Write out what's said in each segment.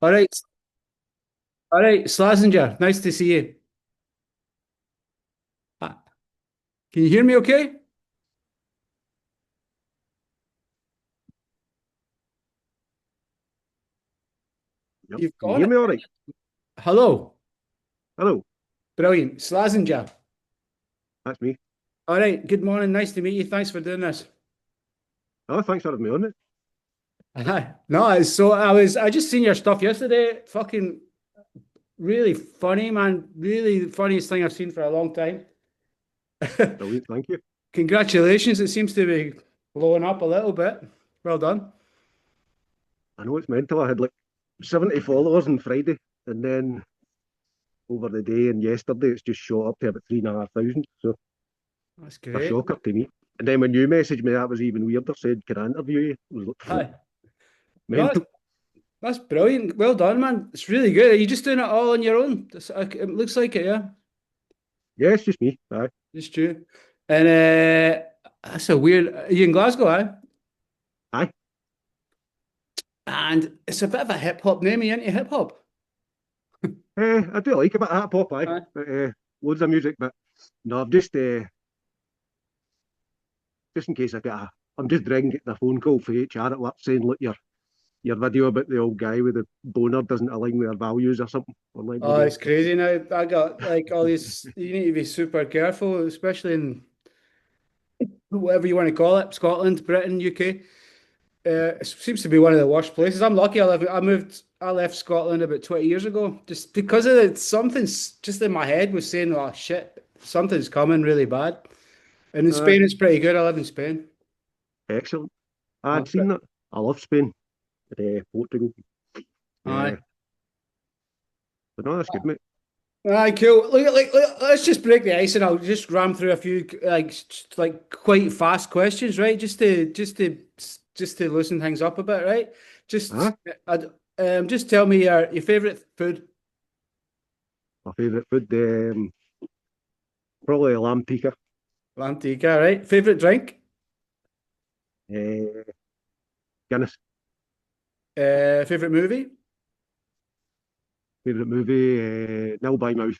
All right, all right, Slazenja, nice to see you. Ah, Can you hear me okay? Yep. You've Can you got hear it. me all right? Hello. Hello, Brilliant. Slazenja. that's me. All right, good morning. Nice to meet you. Thanks for doing this. Oh, thanks for having me on it. No, I just seen your stuff yesterday. Fucking really funny, man. Really the funniest thing I've seen for a long time. Brilliant, thank you. Congratulations. It seems to be blowing up a little bit. Well done. I know it's mental. I had like 70 followers on Friday, and then over the day and yesterday, it's just shot up to about 3,500. So, That's a great. shocker to me. And then when you messaged me, that was even weirder. Said, can I interview you? It was like, Hi. No, mental. that's brilliant. Well done, man. It's really good. Are you just doing it all on your own? It looks like it, yeah. Yeah, it's just me. Aye. It's true. And that's a weird. Are you in Glasgow, eh? Aye. And it's a bit of a hip hop name. Are you into hip hop? I do like a bit of hip hop, aye. Aye. But, loads of music, but no, I've just in case I'm just dreading getting a phone call for HR at work saying, look, your video about the old guy with the boner doesn't align with our values or something. Or like Oh, bloody it's crazy now. I got like all these. You need to be super careful, especially in whatever you want to call it, Scotland, Britain, UK. It seems to be one of the worst places. I'm lucky. I left Scotland about 20 years ago, just because of it. Something's just in my head was saying, "Oh shit, something's coming really bad." And in uh, Spain, it's pretty good. I live in Spain. excellent. I'd Oh, seen that. I love Spain, Portugal. aye. Uh, but no, that's good, mate. Aye, cool. Let's just break the ice, and I'll just ram through a few like quite fast questions, right? Just to loosen things up a bit, right? Huh? Just just tell me your favorite food. My favourite food, probably a lamb tikka. Lamb tikka, right? Favorite drink? Uh, Guinness. Favorite movie? Favourite movie, Nil by Mouth.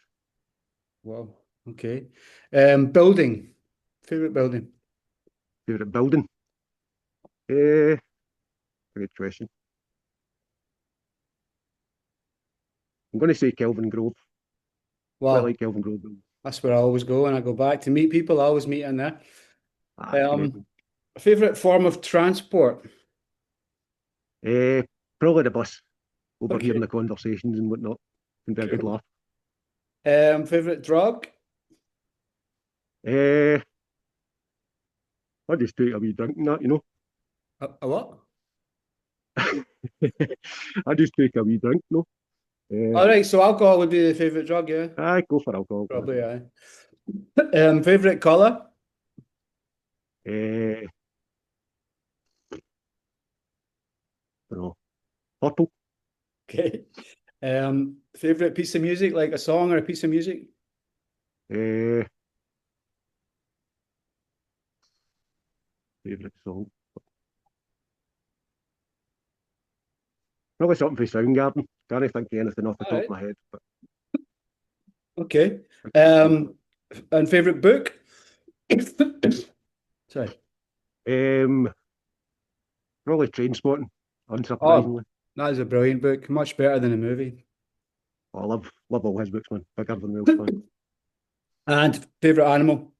Wow. Okay. Building. Favorite building. Favourite building. Uh, Good question. I'm going to say Kelvin Grove. Quite Wow. like Kelvin Grove. That's where I always go when I go back to meet people. I always meet in there. Ah, it's great. Um, Favorite form of transport? Uh, Probably the bus. Overhearing Okay. the conversations and whatnot. Can be a good Cool. laugh. Favorite drug? Uh, I just take a wee drink and that, you know. A what? I just take a wee drink, no. Uh, All right, so alcohol would be the favorite drug, yeah. I go for alcohol. Probably, yeah. Favorite color? Uh, no, purple. Okay. Favorite piece of music, like a song or a piece of music? Uh, Favourite song. Probably something for Soundgarden. Can't think of anything off the All top of right. my head, but Okay. yeah. And favorite book? Sorry. Um, Probably Train Spotting, Oh, unsurprisingly. that is a brilliant book. Much better than a movie. I love all his books, man. Big Irvin Welsh fan. And favorite animal?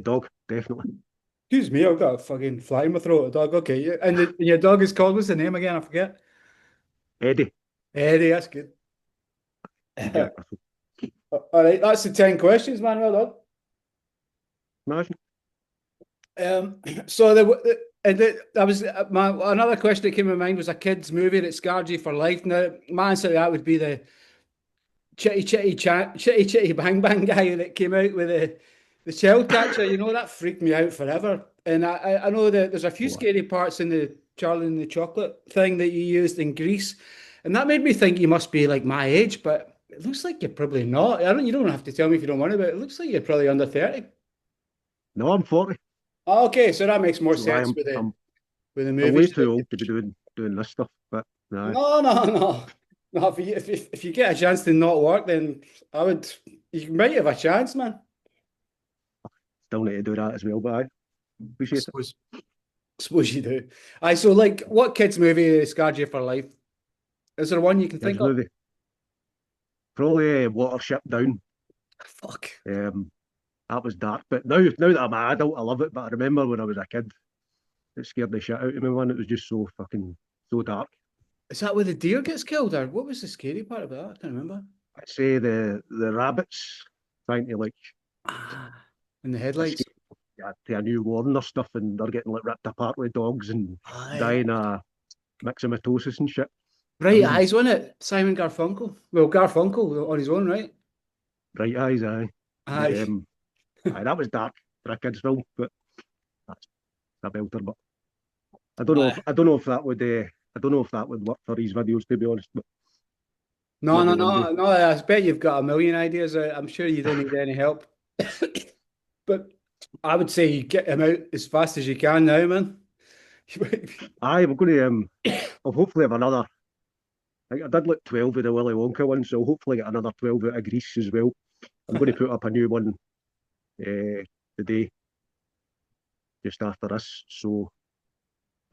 Dog, definitely. Excuse me, I've got a fucking fly in my throat. A dog. Okay. Yeah. And your dog is called, what's the name again? I forget. Eddie, Eddie, that's good. you Jack Russell. All right, that's the 10 questions, man. Well done. Imagine. So that was my another question that came to mind was a kids movie that scarred you for life. Now, my answer to that would be the Chitty Chitty Bang Bang guy that came out with the child catcher. You know that freaked me out forever. And I know that there's a few Oh, scary parts in the Charlie and the Chocolate thing that you used in Greece, and that made me think you must be like my age, but it looks like you're probably not. I don't. You don't have to tell me if you don't want to, but it looks like you're probably under 30. no, I'm 40, Okay, so that makes more so sense I'm with I'm the I'm movie way too stuff. old to be doing this stuff. But Nah, No, no, no. No, if you get a chance to not work, then I would. You might have a chance, man. still need to do that as well, but I I appreciate it. suppose you do. I so like, what kids movie scarred you for life? Is there one you can think Kids of? movie. Probably Watership Down. Fuck. That was dark. But now that I'm an adult, I love it. But I remember when I was a kid, it scared the shit out of me, man. It was just so fucking so dark. Is that where the deer gets killed, or what was the scary part about that? I can't remember. I'd say the rabbits trying to like Ah, in the headlights. escape to a new warden or stuff, and they're getting like ripped apart with dogs and Aye. dying of myxomatosis and shit. Bright Amazing. eyes, wasn't it? Simon Garfunkel. Well, Garfunkel on his own, right? Bright eyes, aye. But Aye. aye, that was dark for a kids' film, but that's a belter. But Aye. I don't know if that would I don't know if that would work for these videos to be honest. But No, maybe no, one day. no, no. I bet you've got a million ideas. I'm sure you don't need any help. But I would say you get him out as fast as you can now, man. Aye, we're going to I'll hopefully have another. I did like 12 with the Willy Wonka one, so I'll hopefully get another 12 out of Greece as well. I'm going to put up a new one today, just after this. So,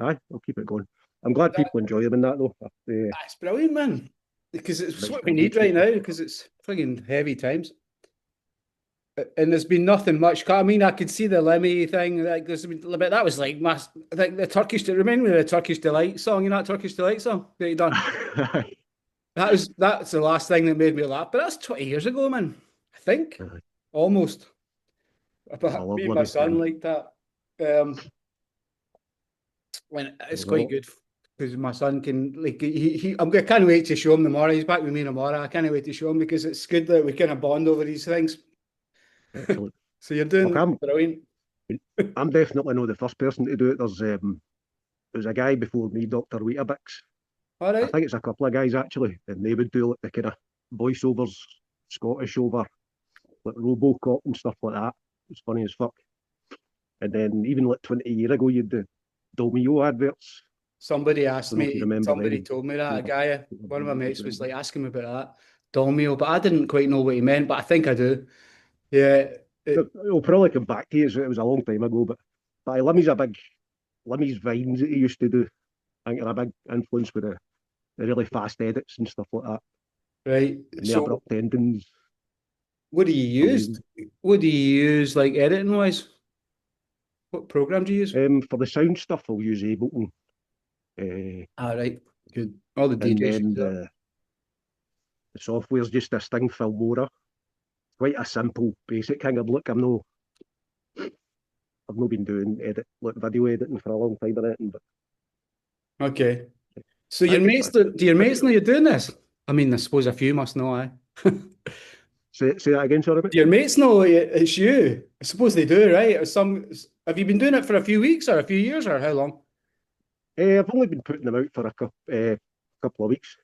aye, I'll keep it going. I'm glad people enjoy them in that though. That's brilliant, man. Because it's Nice what to we need engage right people. now, because it's frigging heavy times. And there's been nothing much. I mean, I could see the Lemmy thing. Like, there's been, but that was like I think the Turkish. Remind me of the Turkish Delight song. You know that Turkish Delight song that you done. Aye, That's the last thing that made me laugh. But that's 20 years ago, man. I think aye. almost. I But love me and my Lemmy. son like that. When it's quite Well, good because my son can like I can't wait to show him tomorrow. He's back with me tomorrow. I can't wait to show him because it's good that we kind of bond over these things. excellent. So you're Look, doing brilliant. I'm definitely not the first person to do it. There's a guy before me, Dr. Weetabix. All I right. think it's a couple of guys actually, and they would do like the kind of voiceovers, Scottish over, like Robocop and stuff like that. It's funny as fuck. And then even like 20 years ago, you'd do Domio adverts. Somebody asked Don't know if you me, remember somebody them. told me that. They A were, guy, they were one of my brilliant as mates well. was like asking me about that. Dolmio, but I didn't quite know what he meant, but I think I do. Yeah. It'll probably come back to you. It was a long time ago, but Limmy's vines that he used to do. I think are a big influence with the really fast edits and stuff like that. Right. And the So abrupt endings, what do you use? amazing. What do you use like editing wise? What program do you use? For the sound stuff, I'll use Ableton. All right. Good. All the And DJs use then that. the software's just a Sting Filmora. Quite a simple, basic kind of look. I've not been doing like video editing for a long time or anything, but Okay. So I your just mates, do your pretty mates know good. you're doing this? I mean, I suppose a few must know, eh? Say that again, sorry, mate. Do your mates know it's you? I suppose they do, right? Or have you been doing it for a few weeks or a few years or how long? I've only been putting them out for couple of weeks,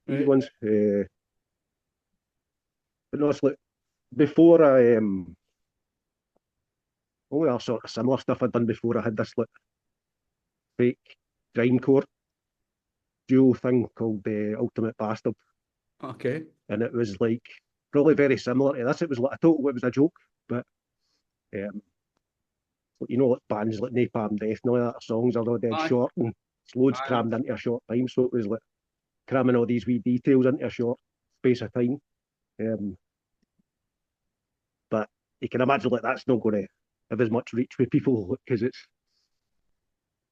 these Right. ones. But no, it's like before only a sort of similar stuff I'd done before. I had this like fake grindcore duo thing called Ultimate Bastard, Okay. and it was like probably very similar to this. It was like it was a joke, but um, you know, like bands like Napalm Death and all that songs are all dead Aye. short and it's loads Aye. crammed into a short time. So it was like cramming all these wee details into a short space of time. Um, but you can imagine like that's not going to have as much reach with people because of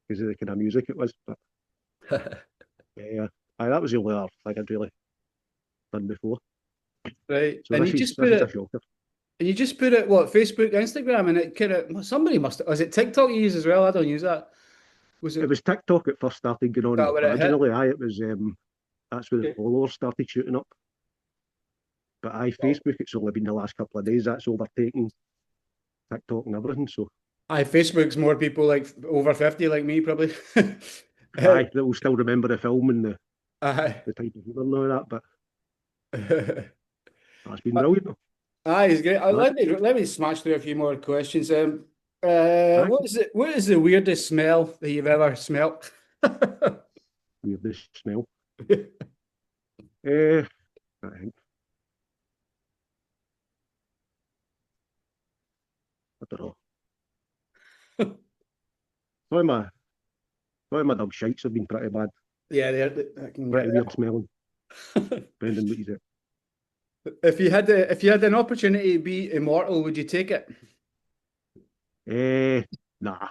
the kind of music it was. But yeah, that was the only other thing I'd really done before. Right. So this is a shocker. And you just put it what, Facebook, Instagram, and it kind of somebody must was it TikTok you use as well? I don't use that. Was It it was TikTok at first started going that on where it hit? originally. It was that's where the Okay. followers started shooting up. But Well, Facebook, it's only been the last couple of days that's overtaken TikTok and everything. So Facebook's more people like over 50 like me probably. aye, they will still remember the film and Aye. the type of humour and all that. But that's been brilliant. Though. Aye, he's great. Aye, Let me smash through a few more questions. aye. What is it? What is the weirdest smell that you've ever smelt? weirdest smell. Uh, I think I don't know. Probably my dog shites have been pretty bad, Yeah, I can get pretty weird smelling. that. Depending what you do. If you had an opportunity to be immortal, would you take it? Nah,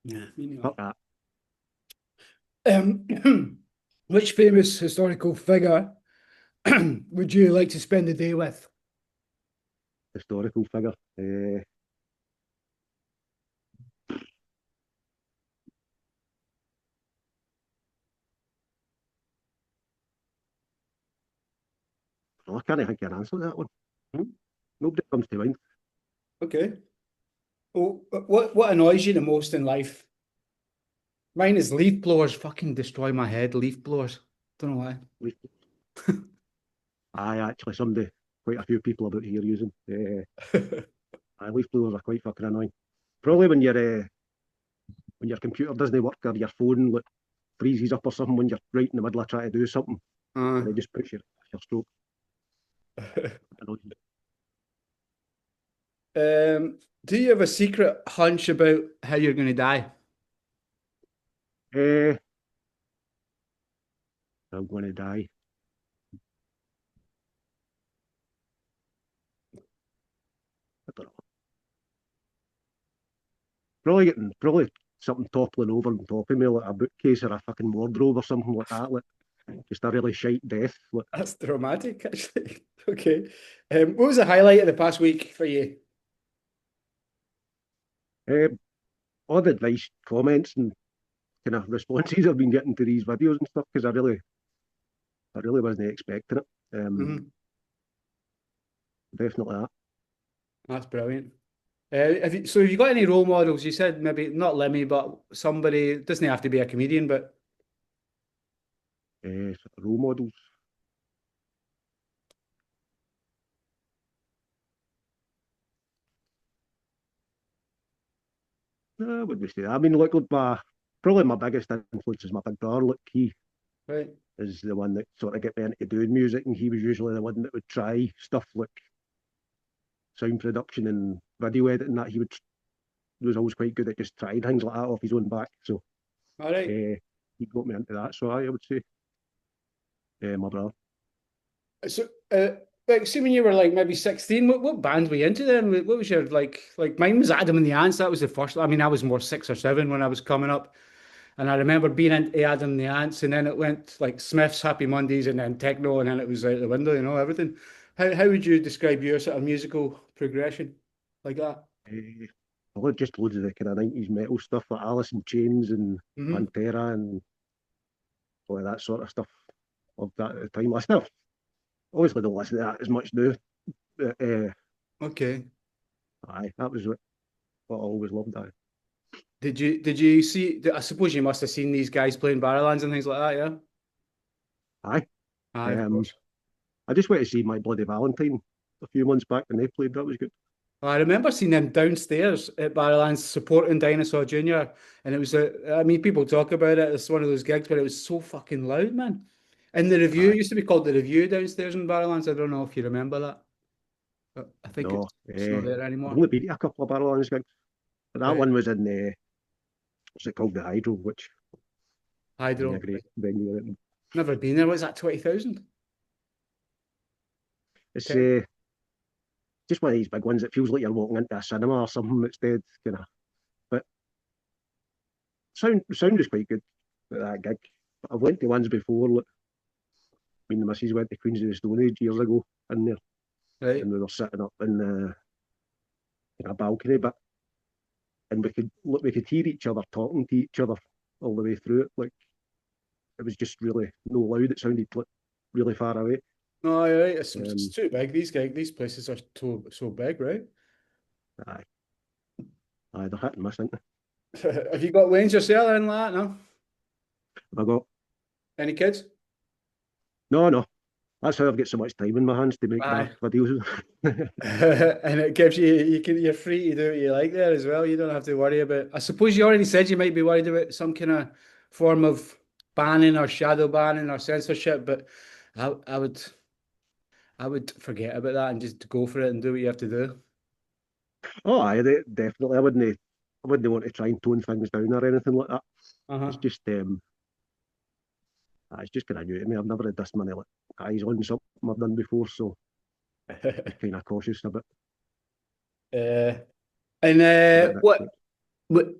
Yeah, me neither. fuck that. Which famous historical figure would you like to spend the day with? Historical figure. No, I can't think of an answer to that one. Hmm? Nobody comes to mind. Okay. Oh, what annoys you the most in life? Mine is leaf blowers. Fucking destroy my head. Leaf blowers. Don't know why. Leaf. Actually, quite a few people about here using. Leaf blowers are quite fucking annoying. Probably when your computer doesn't work or your phone like freezes up or something when you're right in the middle of trying to do something Uh, and it just puts your stroke. do you have a secret hunch about how you're going to die? Uh, I'm going to die. I don't know. Probably something toppling over on top of me, like a bookcase or a fucking wardrobe or something like that. Like just a really shite death. Like, That's dramatic, actually. Okay. What was the highlight of the past week for you? uh, odd advice, comments, and kind of responses I've been getting to these videos and stuff because I really wasn't expecting it. Mhm. Definitely that. That's brilliant. So have you got any role models? You said maybe not Lemmy, but somebody, it doesn't have to be a comedian, but Role models. Would we say? I mean, look, probably my biggest influence is my big brother. Look, he right. is the one that sort of get me into doing music, and he was usually the one that would try stuff like sound production and video editing. That he was always quite good at just trying things like that off his own back. So All right. he got me into that. So I would say my brother. So, like, see, when you were like maybe 16, what band were you into then? What was your like? Mine was Adam and the Ants. That was the first. I mean, I was more 6 or 7 when I was coming up, and I remember being into Adam and the Ants, and then it went like Smiths, Happy Mondays, and then techno, and then it was out the window. Everything. How would you describe your sort of musical progression like that? Just loads of the kind of 90s metal stuff like Alice in Chains and Hmm. Pantera and all of that sort of stuff of that at the time. I still obviously don't listen to that as much now. But, Okay. that was what I always loved. Did you see? I suppose you must have seen these guys playing Barrowlands and things like that, yeah. Aye. Aye, of Um, course. I just went to see My Bloody Valentine a few months back when they played. That was good. I remember seeing them downstairs at Barrowlands supporting Dinosaur Jr. And it was I mean, people talk about it. It's one of those gigs, but it was so fucking loud, man. And the Review Aye. used to be called the Review downstairs in Barrowlands. I don't know if you remember that. But I think No, it's not there I've anymore. only been to a couple of Barrowlands gigs, but that Right. one was in what's it called, the Hydro, which is a Hydro. great venue. Never been there. Was that 20,000? It's Okay. just one of these big ones. It feels like you're walking into a cinema or something instead, kind of. But sound is quite good at that gig. I've went to ones before. Like, me and the missus went to Queens of the Stone Age years ago in there, Right. and we were sitting up in a balcony, but and we could hear each other talking to each other all the way through it. Like it was just really no loud. It sounded like really far away. No, you're right. It's Um, too big. These places are so big, right? aye, they're hit and miss, aren't they? Have you got Wayne's yourself or anything like that? No? Have I got Any kids? no, no. That's how I've got so much time in my hands to make Aye. daft videos. And it gives you're free to do what you like there as well. You don't have to worry about. I suppose you already said you might be worried about some kind of form of banning or shadow banning or censorship, but I I would I would forget about that and just go for it and do what you have to do. Oh, definitely. I wouldn't want to try and tone things down or anything like that. It's Uh-huh. just, it's just kind of new to me. I've never had this many like eyes on something I've done before, so just kind of cautious a bit. Uh, and That, what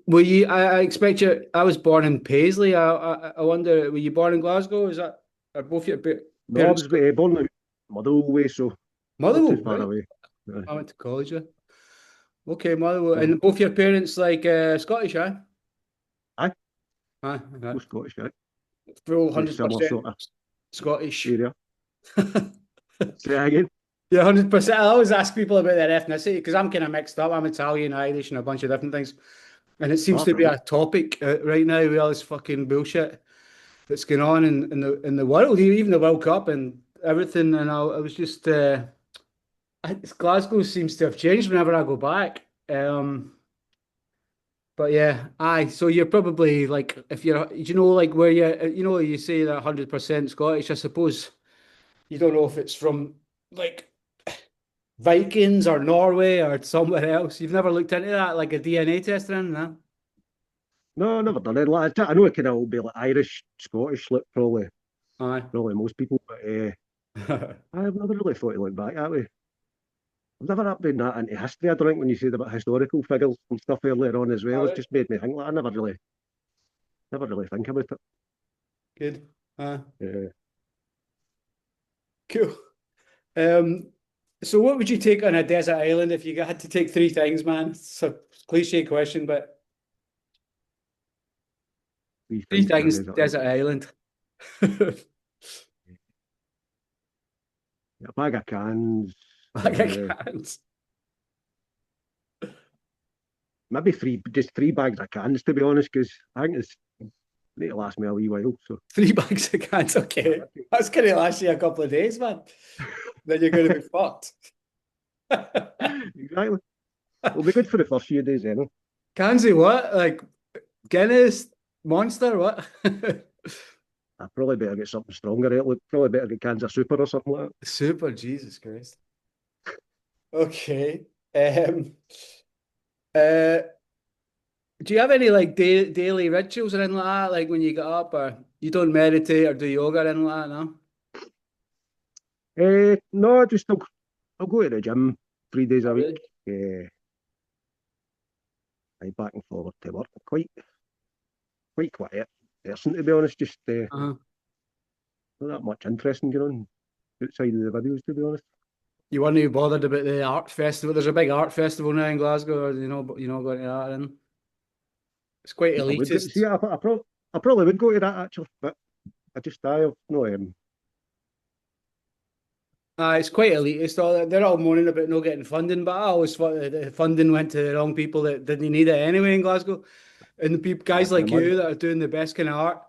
were you? I expect you. I was born in Paisley. I wonder, were you born in Glasgow? Is that are both your no, I parents? was born out Motherwell way, so not too Motherwell, far right? away. Uh, I went to college there. Okay, Motherwell, so, and both your parents like Scottish, huh? aye, Huh? both Scottish, right? Full The hundred similar percent sort of Scottish. area. Say that again. Yeah, 100%. I always ask people about their ethnicity because I'm kind of mixed up. I'm Italian, Irish, and a bunch of different things. And it seems Oh, to be brilliant. a topic right now with all this fucking bullshit that's going on in the world, even the World Cup and everything. And I was just Glasgow seems to have changed whenever I go back. But yeah, aye. So you're probably like if you're, you know, like where you say that 100% Scottish. I suppose you don't know if it's from like Vikings or Norway or somewhere else. You've never looked into that, like a DNA test or anything, no? No, never done it. Like, I know it can all be like Irish, Scottish, like Aye. probably most people, but I've never really thought to look back that way. I've never been that into history. I don't think when you said about historical figures and stuff earlier on as well, All it's right. just made me think like I never really think about it. Good. Uh, Cool. Um, so what would you take on a desert island if you had to take three things, man? It's a cliche question, but Three three things for a things, desert desert island. a bag of cans, Like I uh, can't. maybe just three bags of cans to be honest, because I think it's need to last me a wee while. So 3 bags of cans, okay. That's gonna last you a couple of days, man. Then you're gonna be fucked. exactly, it'll be good for the first few days, anyway. Cans of what? Like Guinness, Monster, what? I probably better get something stronger. Probably better get cans of super or something like that. Super, Jesus Christ. Okay. Um, uh, do you have any like daily rituals or anything like that? Like when you get up, or you don't meditate or do yoga or anything like that, no? No, just I'll go to the gym 3 days a Oh, week. really? Uh, I back and forward to work. Quite quiet person to be honest. Just Uh-huh. not that much interesting going on outside of the videos to be honest. You weren't even bothered about the art festival. There's a big art festival now in Glasgow, or going to that, and it's quite I would go see. elitist. I probably would go to that actually, but I just I have no It's quite elitist. They're all moaning about not getting funding, but I always thought that the funding went to the wrong people that didn't need it anyway in Glasgow. And the people, I guys can like imagine. you that are doing the best kind of art,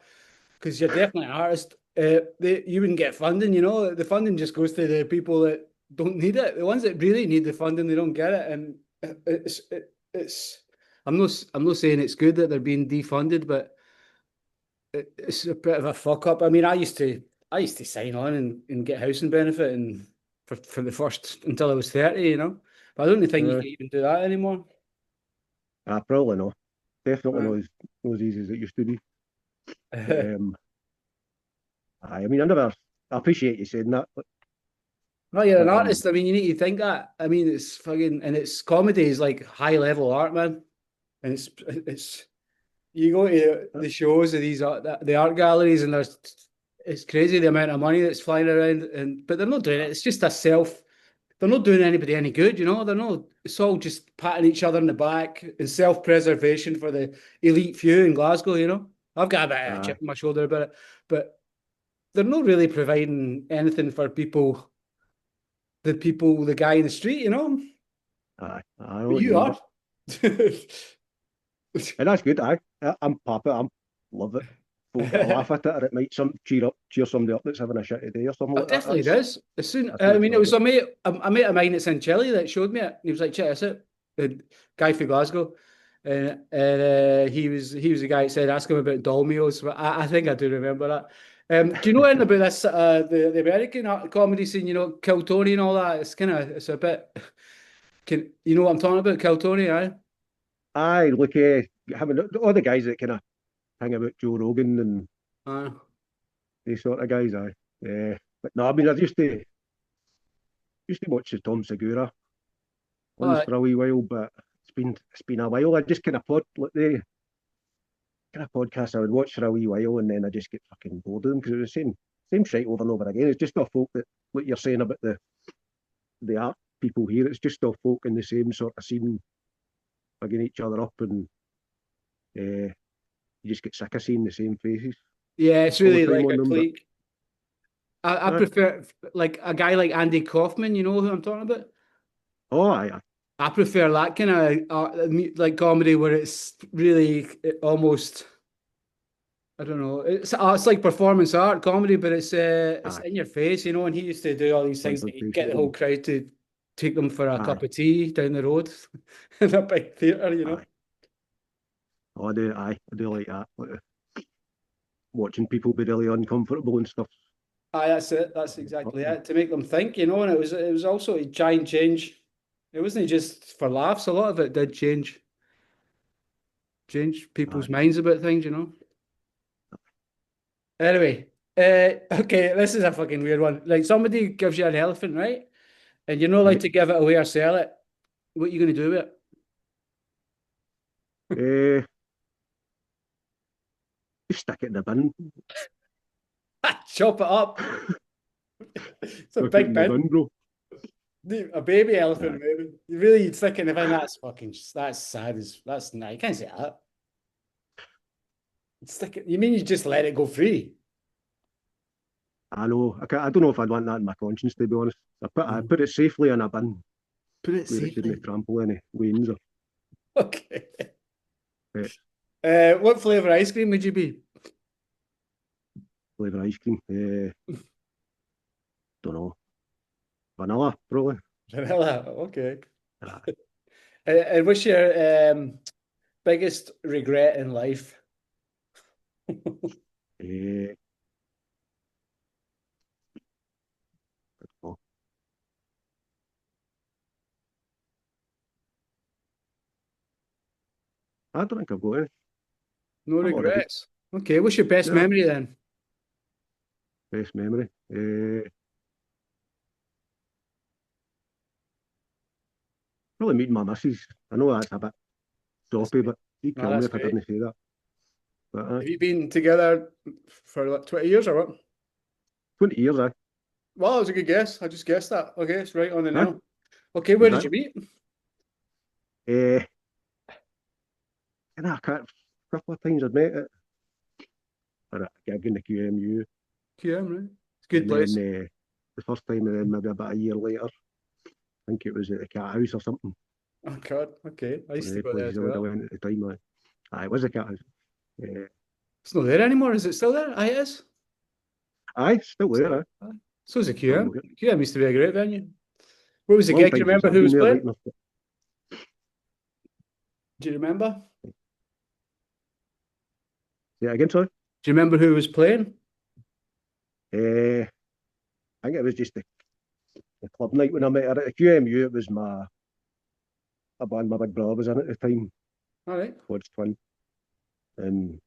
because you're definitely an artist, you wouldn't get funding. The funding just goes to the people that don't need it. The ones that really need the funding, they don't get it, and it's. I'm not saying it's good that they're being defunded, but it's a bit of a fuck up. I mean, I used to sign on and get housing benefit and for the first until I was 30, But I don't think you Uh, can even do that anymore. I probably know. Definitely Right. not as easy as it used to be. Um, I mean, I appreciate you saying that, Well, you're an but artist. I mean, you need to think that. I mean, it's fucking and it's comedy is like high level art, man. And it's you go to the shows of these the art galleries, and it's crazy the amount of money that's flying around. And but they're not doing it. It's just a self. They're not doing anybody any good, They're not. It's all just patting each other in the back and self preservation for the elite few in Glasgow. I've got a bit of a uh, chip on my shoulder about it, but they're not really providing anything for the guy in the street. I know But what you you mean, are. but and that's good. I'm pop it. I'm love it. Folk get a laugh at it, or it might cheer somebody up that's having a shitty day or something It like that. definitely does. As soon, That's what I it's mean, it all was about. a mate of mine that's in Chile that showed me it. He was like, check this out. The guy from Glasgow. and he was the guy that said ask him about Dolmios. But I think I do remember that. Do you know anything about this the American comedy scene? You know, Kill Tony and all that. It's a bit. You know what I'm talking about? Kill Tony, aye. Aye, look, having all the guys that kind of hang about Joe Rogan and Uh, these sort of guys, aye. But no, I mean, I used to watch the Tom Segura all ones right. for a wee while, but it's been a while. I just kind of like the kind of podcast I would watch for a wee while, and then I just get fucking bored of them because it's the same shit over and over again. It's just all folk that what you're saying about the art people here. It's just all folk in the same sort of scene, bigging each other up, and you just get sick of seeing the same faces Yeah, it's all the really time like on a them. But clique. I uh, prefer like a guy like Andy Kaufman. You know who I'm talking about? oh, aye, I prefer that kind of like comedy where it's really almost I don't know. It's like performance art comedy, but it's aye, in your face, you know. And he used to do all these things that he'd get the confrontational. whole crowd to take them for a cup Aye, of tea down the road in a big theatre, you know. aye. Oh, I do like that. Like, watching people be really uncomfortable and stuff. Aye, that's it. That's exactly it. To make them think, you know. And it was also to try and change. It wasn't just for laughs. A lot of it did change people's Aye, minds about things, you know. Anyway, okay, this is a fucking weird one. Like somebody gives you an elephant, right? And you're not allowed right. to give it away or sell it. What are you going to do with Uh, just stick it in the bin. it? Chop it up. It's a Stick it big in the bin. bin, bro. A baby elephant, Aye. maybe. You really you'd stick it in the bin. That's sad as that's no, you can't say that. Stick it. You mean you just let it go free? I know. I don't know if I'd want that in my conscience, to be honest. I Mm. put it safely in a bin Put it where it didn't safely. trample any wains or Okay. pets. What flavour ice cream would you be? Flavour ice cream. Don't know. Vanilla, probably. Vanilla. Okay. Ah, And what's your biggest regret in life? eh, oh, I don't think I've got any. No I'm all right. regrets. Okay, what's your best Yeah, memory then? best memory. Probably meeting my missus. I know that's a bit That's soppy, great. but she'd No, kill me that's if I great. didn't say that. But Have you been together for like 20 years or what? 20 years, Well, that was a good guess. I just guessed that. Okay, it's right on the aye. nail. Okay, where did you Exactly. meet? And I can't, a couple of times I'd met it for a gig in the QMU. QM, right? It's a good And then place. the first time, and then maybe about a year later, I think it was at the Cat House or something. Oh God. Okay, I One used of to the go there places as I would have well. went at the time. It was the Cat House. Uh, It's not there anymore. Is it still there? Aye, it is. aye, still there. Aye. So is the Still QM. know it. QM used to be a great venue. What was the Long gig? Do you time since remember I've who been was there, playing? right enough. But, Do you remember? yeah, again, sorry. Do you remember who was playing? I think it was just the club night when I met her at the QMU. It was a band my big brother was in at the time, All right. Quad's twin. And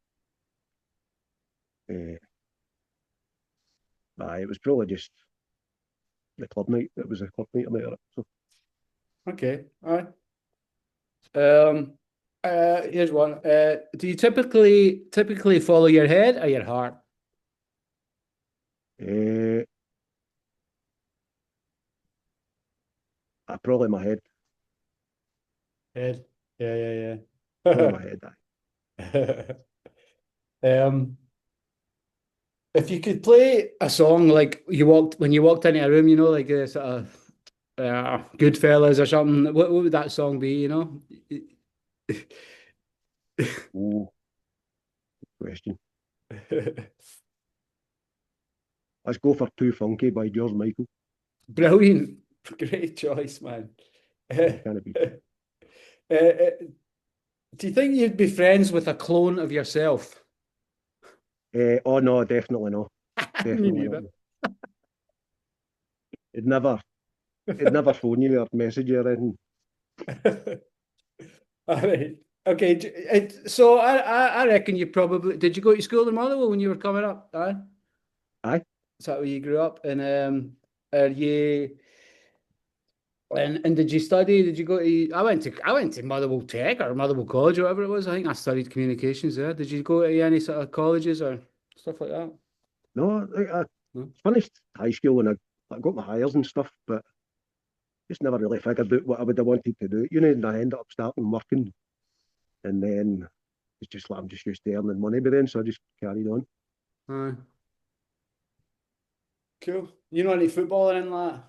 uh, it was probably just the club night. It was a club night I met her at. So, Okay. All right. Here's one. Do you typically follow your head or your heart? uh, probably my head. Head. Yeah, Probably yeah, my head. yeah. Um, if you could play a song like when you walked into a room, you know, like a sort of Goodfellas or something, what would that song be, you know? Oh, question. Let's go for Too Funky by George Michael. Brilliant. Great choice, man. Yeah, can it be? Uh, Do you think you'd be friends with a clone of yourself? Oh no, definitely not. Me Definitely not. neither. It'd never, it'd never phone you or message you or anything. All right. Okay. So I reckon you probably did you go to school in Motherwell when you were coming up? Aye. Aye. Is that where you grew up? And are you and did you study? Did you go to I went to Motherwell Tech or Motherwell College or whatever it was. I think I studied communications there. Did you go to any sort of colleges or stuff like that? No, I No. finished high school and I got my hires and stuff, but just never really figured out what I would have wanted to do. You know, and I ended up starting working, and then it's just like I'm just used to earning money by then, so I just carried on. Aye. Cool. You know any football or anything like that?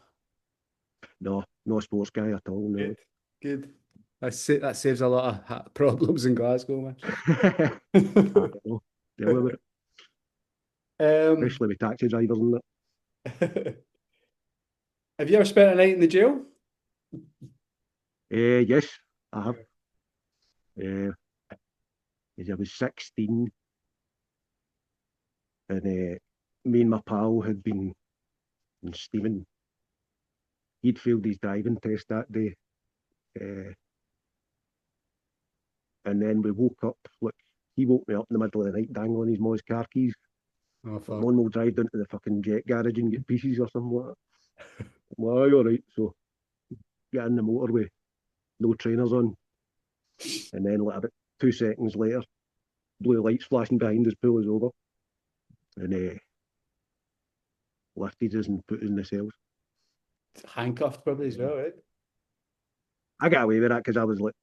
No, no sports guy at all. No. Good. Good. That saves a lot of problems in Glasgow, I man. don't know. Tell me about it, Um, especially with taxi drivers and that. have you ever spent a night in the jail? Yes, I have. Yeah. Uh, as I was 16, and me and my pal had been steaming. He'd failed his driving test that day, uh, and then we woke up. Like he woke me up in the middle of the night, dangling his mom's car keys. Oh Like, fuck. Mum will drive down to the fucking jet garage and get pieces or something like that. Well, all right. So get in the motorway, no trainers on, and then like about 2 seconds later, blue lights flashing behind us pull us over, and lifted us and put us in the cells. Handcuffed probably as Uh, well, right? I got away with that because I was like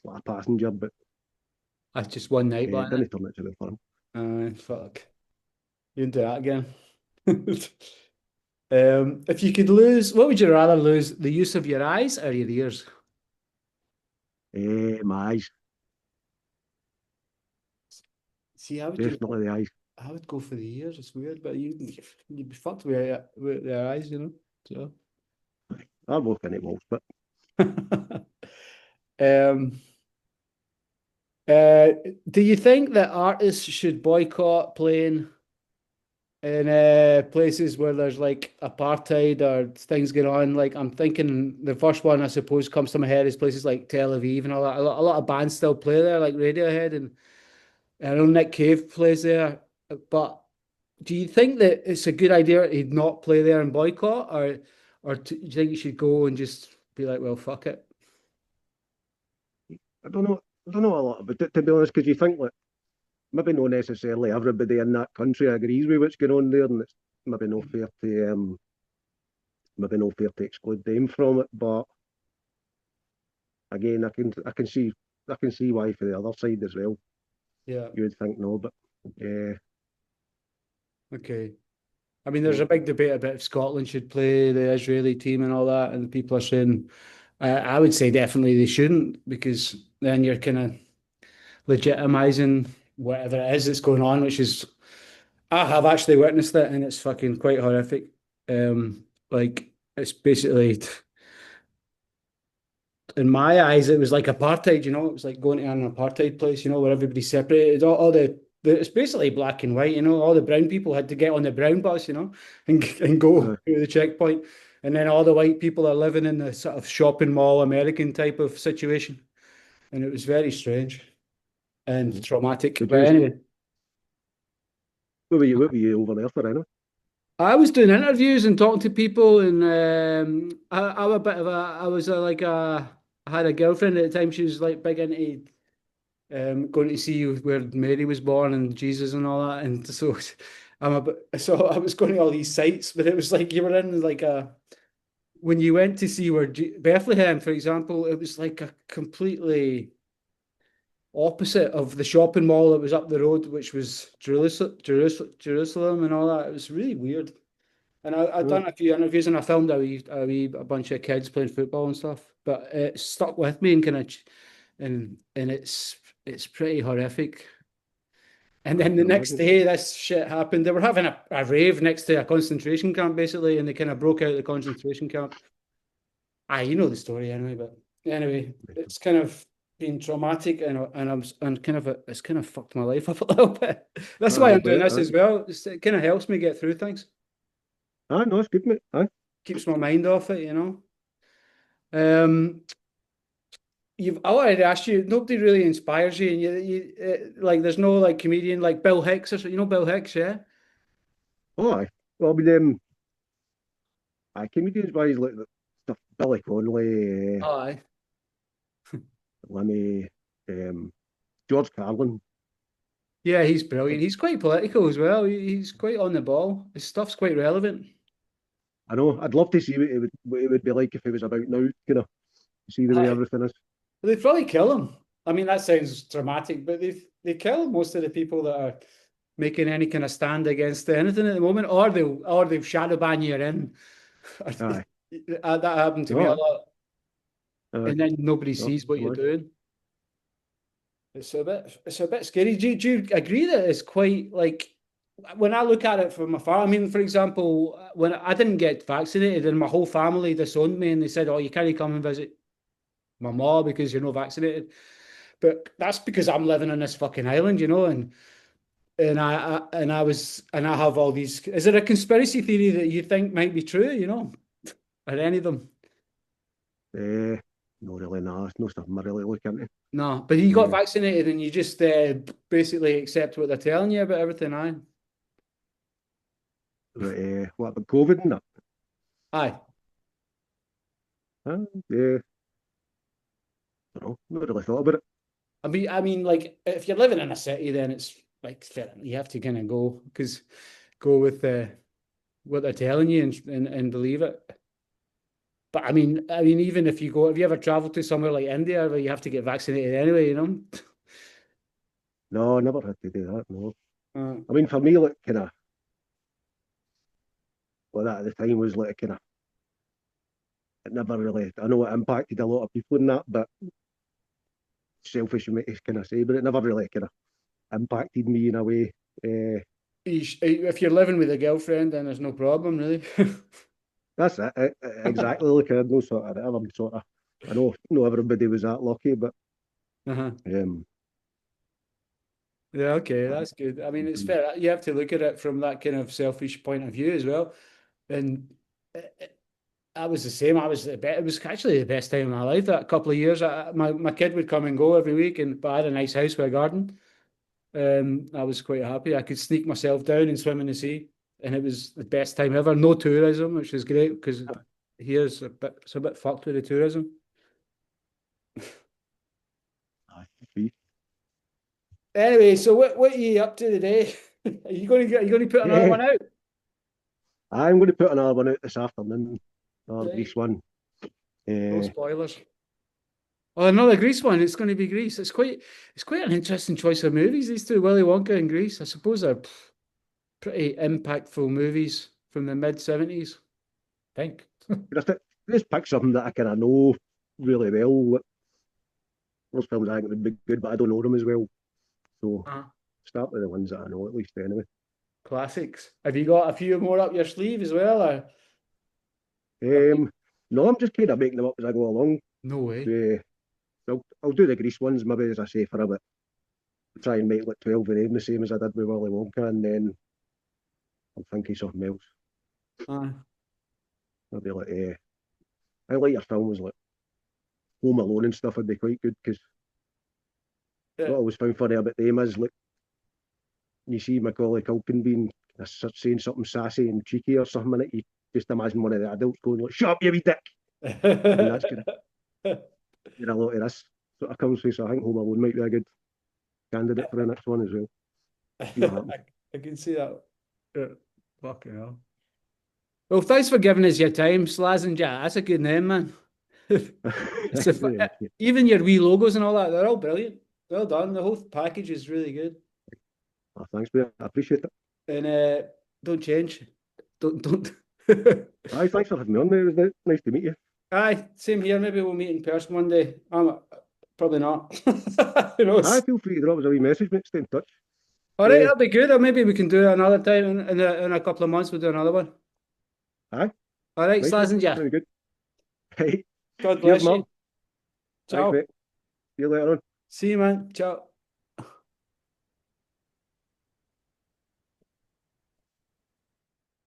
a passenger, but That's just one night, it wasn't didn't turn out to be fun. it? Fuck. You can do that again. If you could lose, what would you rather lose? The use of your eyes or your ears? My eyes, See, how would you? definitely the eyes. I would go for the ears. It's weird, but you'd be fucked with the eyes, you know. So, I'm looking at wolves, but um, uh, do you think that artists should boycott playing in places where there's like apartheid or things going on? Like I'm thinking the first one I suppose comes to my head is places like Tel Aviv and all that. A lot of bands still play there, like Radiohead, and I know Nick Cave plays there. But do you think that it's a good idea to not play there and boycott, do you think you should go and just be like, well, fuck it? I don't know. I don't know a lot about it, to be honest, because you think like maybe not necessarily everybody in that country agrees with what's going on there, and it's maybe no fair to exclude them from it. But again, I can see why for the other side as well. Yeah. You would think no, but yeah, Okay. I mean, there's no, a big debate about if Scotland should play the Israeli team and all that, and people are saying, I would say definitely they shouldn't because then you're kind of legitimizing whatever it is that's going on, which is I have actually witnessed it and it's fucking quite horrific. Like it's basically in my eyes, it was like apartheid, you know, it was like going to an apartheid place, you know, where everybody's separated. All it's basically black and white, you know, all the brown people had to get on the brown bus, you know, and go uh, through the checkpoint. And then all the white people are living in the sort of shopping mall American type of situation. And it was very strange and traumatic. would But you? anyway, What were you over there for? Anyway? I was doing interviews and talking to people, and I'm a bit of a, I was I had a girlfriend at the time. She was like big into going to see where Mary was born and Jesus and all that. And so so I was going to all these sites, but it was like you were in like when you went to see where Bethlehem, for example, it was like a completely opposite of the shopping mall that was up the road, which was Jerusalem and all that. It was really weird. And I've Uh, done a few interviews and I filmed a bunch of kids playing football and stuff, but it stuck with me and kind of, and it's pretty horrific. And I then the can next imagine. day, this shit happened. They were having a rave next to a concentration camp, basically, and they kind of broke out of the concentration camp. Ah, you know the story anyway, but anyway, it's kind of. been traumatic, and kind of it's kind of fucked my life up a little bit. That's why I'll I'm doing bet. this as well. It kind of helps me get through things, No, it's good, mate. Aye. keeps my mind off it, you know. Um, you've I already asked you. Nobody really inspires you, and like there's no like comedian like Bill Hicks or so. You know Bill Hicks, yeah. Oh, aye. Well, I mean, comedians wise, like the stuff, Billy Connolly, Oh, aye. Lemmy, George Carlin. Yeah, he's brilliant. He's quite political as well. He's quite on the ball. His stuff's quite relevant. I know. I'd love to see what it would be like if it was about now. You know, see the way Aye. everything is. They'd probably kill him. I mean, that sounds dramatic, but they kill most of the people that are making any kind of stand against anything at the moment, or they'll shadow ban you in. Aye. That happened to me No, a aye. lot, Aye. and then nobody No, sees what you're no, aye. doing. It's a bit scary. Do you agree that it's quite like when I look at it from afar? I mean, for example, when I didn't get vaccinated and my whole family disowned me and they said, "Oh, you can't come and visit my mom because you're not vaccinated." But that's because I'm living on this fucking island, you know, and I have all these. Is there a conspiracy theory that you think might be true? You know, are any of them? Eh, no, really, nah. It's no stuff I really look into. No, but you got Eh, vaccinated and you just basically accept what they're telling you about everything. Aye, but, what about COVID and that? aye. Yeah, I don't know. Not really thought about it. I mean, like if you're living in a city, then it's like fair enough. You have to kind of go with what they're telling you and believe it. But I mean, even if you go, have you ever traveled to somewhere like India where you have to get vaccinated anyway? You know. No, I never had to do that. No. Uh, I mean, for me, like, kind of, well, that at the time was like, kind of, it never really, I know it impacted a lot of people in that, but selfish of me to kind of say, but it never really kind of impacted me in a way. if you're living with a girlfriend, then there's no problem really. That's it, exactly. Like, I had no sort of, ever sort of, I know, not everybody was that lucky, but Uh-huh. um, Yeah, okay, I, that's good. I mean, it's fair. You have to look at it from that kind of selfish point of view as well. And I was the same. It was actually the best time of my life. That couple of years, my kid would come and go every week, but I had a nice house with a garden. I was quite happy. I could sneak myself down and swim in the sea, and it was the best time ever. No tourism, which is great because it's a bit fucked with the tourism. I, Anyway, so what are you up to today? Are you going to put another yeah, one out? I'm going to put another one out this afternoon, another Right. Greece one. No Uh, spoilers. Oh, another Grease one. It's going to be Grease. It's quite an interesting choice of movies. These two, Willy Wonka and Grease. I suppose they're pretty impactful movies from the mid 70s. I think. just pick something that I kind of know really well. Those films I think would be good, but I don't know them as well. So Uh, start with the ones that I know at least anyway. Classics. Have you got a few more up your sleeve as well? Or Um, no, I'm just kind of making them up as I go along. no way. Uh, I'll do the Grease ones maybe as I say for a bit. Try and make like 12 of them the same as I did with Willy Wonka, and then I'll think of something else. Uh, Maybe like I like your films like Home Alone and stuff would be quite good because yeah. what I always found funny about them is like you see Macaulay Culkin being saying something sassy and cheeky or something, and you just imagine one of the adults going like, "Shut up, you wee dick," and that's kind of a lot of this sort of comes through. So I think Home Alone might be a good candidate for the next one as well. See what happens. I can see that. Yeah. Fucking hell. Well, thanks for giving us your time, slazenja. That's a good name, man. It's Very a, much, yeah. even your wee logos and all that, they're all brilliant. Well done. The whole package is really good. Oh, thanks, mate. I appreciate it. And don't change. Don't. Aye, thanks for having me on, mate. It was nice to meet you. Aye, same here. Maybe we'll meet in person one day. Probably not. Who Aye, knows? feel free to drop us a wee message, mate. Stay in touch. All right, Uh, that'll be good. Or maybe we can do it another time in a couple of months. We'll do another one. aye, All right, nice one. Slazenger. Very good. Hey, God cheers, bless Martin. you. Thanks, Ciao. mate. See you later on. See you, man. Ciao.